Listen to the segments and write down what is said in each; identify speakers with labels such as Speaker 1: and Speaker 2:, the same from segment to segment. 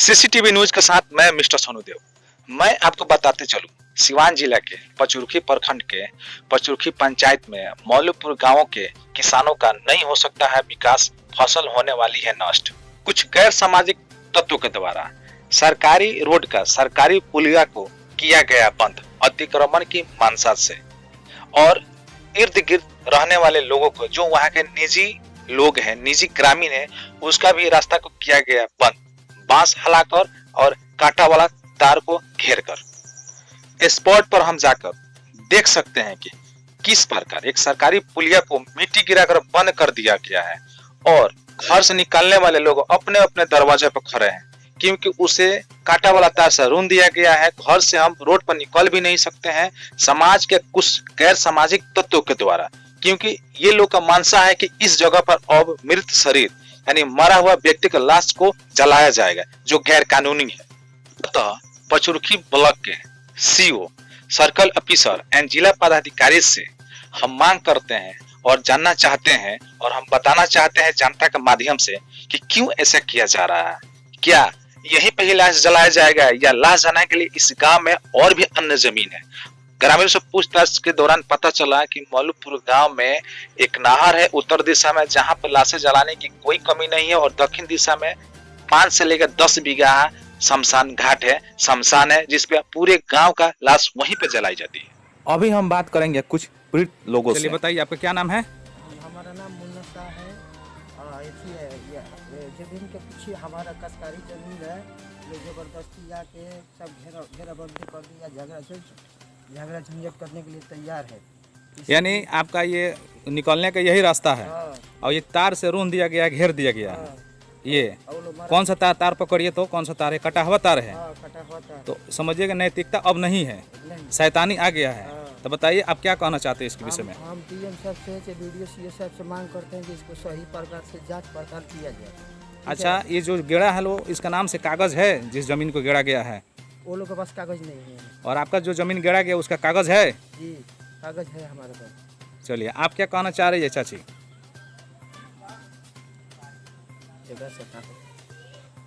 Speaker 1: CCTV news के साथ मैं मिस्टर सोनू देव। मैं आपको बताते चलूं, सिवान जिला के पचरुखी प्रखंड के पचरुखी पंचायत में मौलूपुर गांवों के किसानों का नहीं हो सकता है विकास, फसल होने वाली है नष्ट। कुछ गैर सामाजिक तत्वों के द्वारा सरकारी रोड का सरकारी पुलिया को किया गया बंद अतिक्रमण की मंशा से, और इर्द गिर्द रहने वाले लोगों को, जो वहाँ के निजी लोग हैं, निजी ग्रामीण है, उसका भी रास्ता को किया गया बंद, बांस हलाकर और कांटा वाला तार को घेर कर। स्पॉट पर हम जाकर देख सकते हैं कि किस प्रकार एक सरकारी पुलिया को मिट्टी गिराकर बंद कर दिया गया है, और घर से निकलने वाले लोग अपने अपने दरवाजे पर खड़े हैं क्योंकि उसे कांटा वाला तार से रूंध दिया गया है। घर से हम रोड पर निकल भी नहीं सकते हैं समाज के कुछ गैर सामाजिक तत्वों के द्वारा, क्योंकि ये लोग का मानसा है कि इस जगह पर अब मृत शरीर यानी मरा हुआ व्यक्ति के लाश को जलाया जाएगा, जो गैर कानूनी है। अतः पचरुखी ब्लॉक के सीओ, सर्कल ऑफिसर एंड जिला पदाधिकारी से हम मांग करते हैं और जानना चाहते हैं और हम बताना चाहते हैं जनता के माध्यम से कि क्यों ऐसा किया जा रहा है। क्या यहीं पे ही लाश जलाया जाएगा या लाश जलाने के लिए इस गांव में और भी अन्य जमीन है? ग्रामीणों से पूछताछ के दौरान पता चला कि मौलूपुर गांव में एक नहर है उत्तर दिशा में, जहां पर लाशें जलाने की कोई कमी नहीं है, और दक्षिण दिशा में 5 से लेकर 10 बीघा शमशान घाट है, शमशान है, जिसपे पूरे गांव का लाश वहीं पे जलाई जाती है।
Speaker 2: अभी हम बात करेंगे कुछ पीड़ित लोगों से।
Speaker 3: चलिए बताइए, आपका क्या नाम है?
Speaker 4: हमारा नाम मुन्ना शाह है। ऐसी है ये जमीन के पीछे हमारा कसकारी जमीन है, ये जबरदस्ती आके सब घेराबंदी कर दिया, झगड़ा झंझट करने के लिए तैयार है।
Speaker 3: यानी आपका ये निकलने का यही रास्ता है। और ये तार से रूंध दिया गया, घेर दिया गया है। ये कौन सा तार पकड़िए तो कौन सा तार है? कटा हुआ तार है।
Speaker 4: कटा हुआ तार।
Speaker 3: तो समझिएगा नैतिकता अब नहीं है, शैतानी आ गया है। तो बताइए आप क्या कहना चाहते हैं इसके विषय में?
Speaker 4: हम डीएम साहब से, वीडियो सीओ साहब से मांग करते हैं कि इसको सही प्रकार से जांच पड़ताल किया जाए।
Speaker 3: अच्छा, ये जो गेड़ा है लो, इसका नाम से कागज है जिस जमीन को गेड़ा गया है?
Speaker 4: वो लोग के पास कागज नहीं है।
Speaker 3: और आपका जो जमीन गेड़ा गया उसका कागज है?
Speaker 4: जी, कागज है हमारे पास।
Speaker 3: चलिए, आप क्या कहना चाह रही है चाची?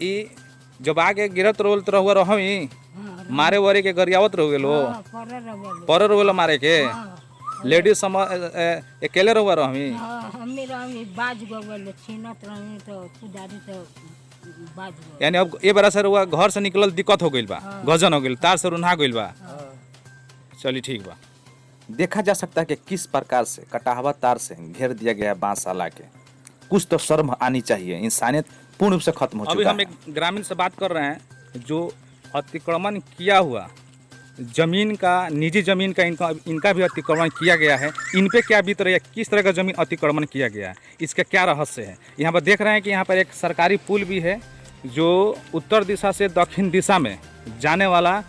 Speaker 3: ई जब आगे गिरत रोलत रहुआ रही मारे वरे के गरियावत रह गेलो, पर रोल मारे के लेडीज सम अकेले रहुआ रही। यानी अब ये बड़ा सर हुआ घर से निकलल दिक्कत हो गई बा, गजन हो गई, तार से रुन्हा गई बा। चलिए ठीक बा।
Speaker 2: देखा जा सकता है कि किस प्रकार से कटा हुआ तार से घेर दिया गया बांस ला के। कुछ तो शर्म आनी चाहिए, इंसानियत पूर्ण रूप से खत्म हो चुका है।
Speaker 3: अभी हम एक ग्रामीण से बात कर रहे हैं जो अतिक्रमण किया हुआ जमीन का, निजी जमीन का इनका भी अतिक्रमण किया गया है। इन पे क्या बीत रही है, किस तरह का जमीन अतिक्रमण किया गया है, इसका क्या रहस्य है? यहाँ पर देख रहे हैं कि यहाँ पर एक सरकारी पुल भी है जो उत्तर दिशा से दक्षिण दिशा में जाने वाला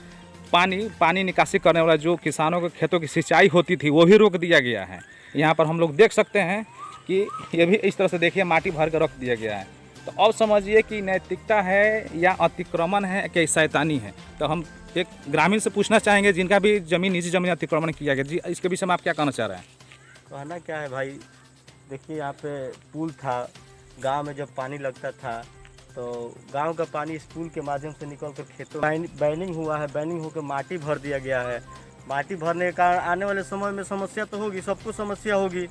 Speaker 3: पानी निकासी करने वाला, जो किसानों के खेतों की सिंचाई होती थी, वो भी रोक दिया गया है। यहाँ पर हम लोग देख सकते हैं कि ये भी इस तरह से देखिए माटी भर कर रख दिया गया है। तो अब समझिए कि नैतिकता है या अतिक्रमण है क्या शैतानी है? तो हम एक ग्रामीण से पूछना चाहेंगे जिनका भी जमीन, निजी जमीन अतिक्रमण किया गया। जी, इसके विषय में आप क्या कहना चाह रहे हैं?
Speaker 5: कहना क्या है भाई, देखिए यहाँ पे पुल था, गांव में जब पानी लगता था तो गांव का पानी इस पुल के माध्यम से निकल कर खेतों में बैनिंग हुआ है। बैनिंग होकर माटी भर दिया गया है। माटी भरने के कारण आने वाले समय में समस्या तो होगी, सबको समस्या होगी,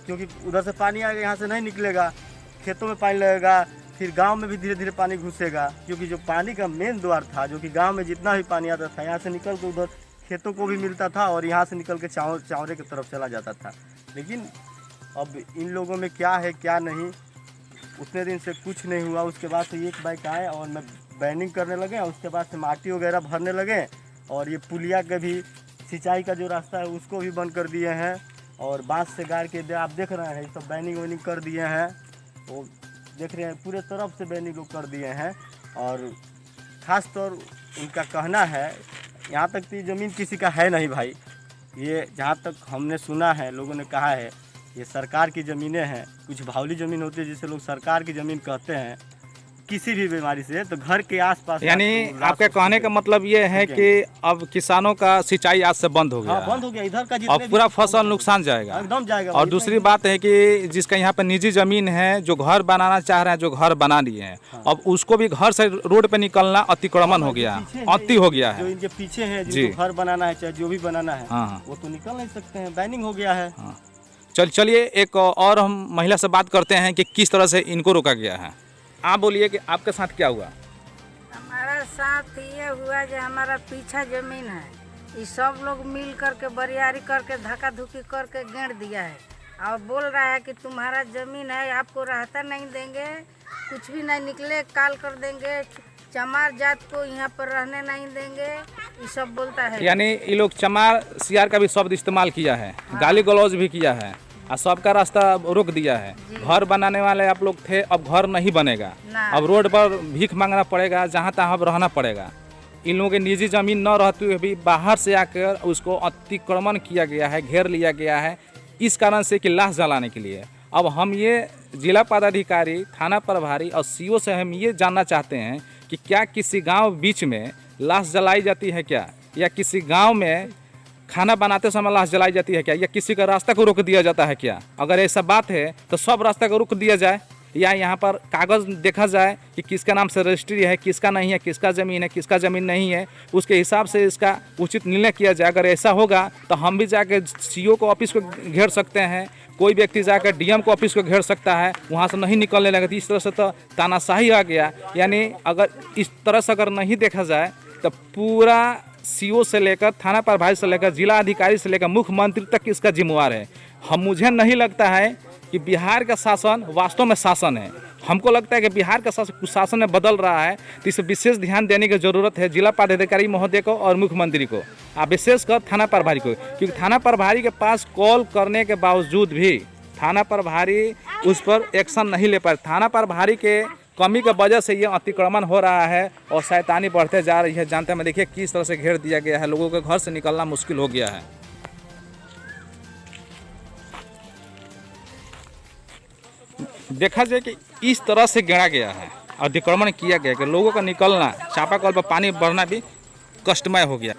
Speaker 5: क्योंकि उधर से पानी आएगा, यहाँ से नहीं निकलेगा, खेतों में पानी लगेगा, फिर गांव में भी धीरे धीरे पानी घुसेगा। क्योंकि जो पानी का मेन द्वार था, जो कि गांव में जितना भी पानी आता था, यहाँ से निकल कर उधर खेतों को भी मिलता था और यहाँ से निकल के चावरे की तरफ चला जाता था। लेकिन अब इन लोगों में क्या है क्या नहीं, उतने दिन से कुछ नहीं हुआ। उसके बाद से एक बाइक आए और मैं बैनिंग करने लगे, और उसके बाद से माटी वगैरह भरने लगे, और ये पुलिया के भी सिंचाई का जो रास्ता है उसको भी बंद कर दिए हैं, और बांस से गाड़ के आप देख रहे हैं सब बैनिंग वैनिंग कर दिए हैं। वो देख रहे हैं पूरे तरफ से बैनिंग को कर दिए हैं। और ख़ास तौर उनका कहना है, यहाँ तक तो ज़मीन किसी का है नहीं भाई, ये जहाँ तक हमने सुना है, लोगों ने कहा है, ये सरकार की ज़मीनें हैं। कुछ भावली ज़मीन होती है जिसे लोग सरकार की ज़मीन कहते हैं, किसी भी बीमारी से, तो घर के आसपास
Speaker 3: यानी
Speaker 5: आपको लाश
Speaker 3: आपके कहने का मतलब ये है कि अब किसानों का सिंचाई आज से बंद हो गया
Speaker 5: हाँ
Speaker 3: है।
Speaker 5: बंद हो गया, इधर का जितने
Speaker 3: और
Speaker 5: भी
Speaker 3: पूरा
Speaker 5: किसान
Speaker 3: फसल नुकसान जाएगा।
Speaker 5: एकदम जाएगा
Speaker 3: और
Speaker 5: भाई,
Speaker 3: दूसरी बात है कि जिसका यहाँ पे निजी जमीन है, जो घर बनाना चाह रहे हैं, जो घर बना लिए हैं, अब उसको भी घर से रोड पे निकलना अतिक्रमण हो गया,
Speaker 5: पीछे है,
Speaker 3: अति हो गया
Speaker 5: जो
Speaker 3: है।
Speaker 5: इनके पीछे है,
Speaker 3: जी।
Speaker 5: जिनको घर बनाना है चाहे जो भी बनाना है,
Speaker 3: हाँ, हाँ।
Speaker 5: वो तो निकल नहीं सकते हैं, बैनिंग हो गया है।
Speaker 3: चलिए एक और हम महिला से बात करते हैं कि किस तरह से इनको रोका गया है। आप बोलिए कि आपके साथ क्या हुआ?
Speaker 6: हमारा साथ ये हुआ जो हमारा पीछा जमीन है, ये सब लोग मिल करके बरियारी करके धक्का धुकी करके गेड़ दिया है और बोल रहा है कि तुम्हारा जमीन है, आपको रहता नहीं देंगे, कुछ भी नहीं निकले काल कर देंगे, चमार जात को यहाँ पर रहने नहीं देंगे, ये सब बोलता है।
Speaker 3: यानी ये लोग चमार सियार का भी शब्द इस्तेमाल किया है, गाली गलौज भी किया है और सबका रास्ता रोक दिया है। घर बनाने वाले आप लोग थे, अब घर नहीं बनेगा,
Speaker 6: ना।
Speaker 3: अब रोड पर भीख मांगना पड़ेगा, जहाँ तहाँ अब रहना पड़ेगा। इन लोगों के निजी ज़मीन न रहते हुए भी बाहर से आकर उसको अतिक्रमण किया गया है, घेर लिया गया है, इस कारण से कि लाश जलाने के लिए। अब हम ये जिला पदाधिकारी, थाना प्रभारी और सीओ से हम ये जानना चाहते हैं कि क्या किसी गांव बीच में लाश जलाई जाती है क्या, या किसी गांव में खाना बनाते समय लाश जलाई जाती है क्या, या किसी का रास्ता को रोक दिया जाता है क्या? अगर ऐसा बात है तो सब रास्ता को रोक दिया जाए, या यहाँ पर कागज़ देखा जाए कि किसका नाम से रजिस्ट्री है, किसका नहीं है, किसका ज़मीन है, किसका ज़मीन नहीं है, उसके हिसाब से इसका उचित निर्णय किया जाए। अगर ऐसा होगा तो हम भी जाकर सीओ को ऑफिस को घेर सकते हैं, कोई व्यक्ति जाकर डीएम को ऑफिस को घेर सकता है, वहाँ से नहीं निकलने लगे। तो इस तरह से तो तानाशाही आ गया। यानी अगर इस तरह से अगर नहीं देखा जाए तो पूरा सीओ से लेकर थाना प्रभारी से लेकर जिला अधिकारी से लेकर मुख्यमंत्री तक इसका जिम्मेवार है। मुझे नहीं लगता है कि बिहार का शासन वास्तव में शासन है। हमको लगता है कि बिहार का शासन में बदल रहा है, तो इसे विशेष ध्यान देने की ज़रूरत है जिला पदाधिकारी महोदय को और मुख्यमंत्री को, और विशेषकर थाना प्रभारी को, क्योंकि थाना प्रभारी के पास कॉल करने के बावजूद भी थाना प्रभारी उस पर एक्शन नहीं ले पाए। थाना प्रभारी के कमी की वजह से ये अतिक्रमण हो रहा है और शैतानी बढ़ते जा रही है। जानते हैं, देखिए किस तरह से घेर दिया गया है, लोगों के घर से निकलना मुश्किल हो गया है। देखा जाए कि इस तरह से घेरा गया है, अतिक्रमण किया गया कि लोगों का निकलना, चापाकल पर पानी भरना भी कष्टमय हो गया।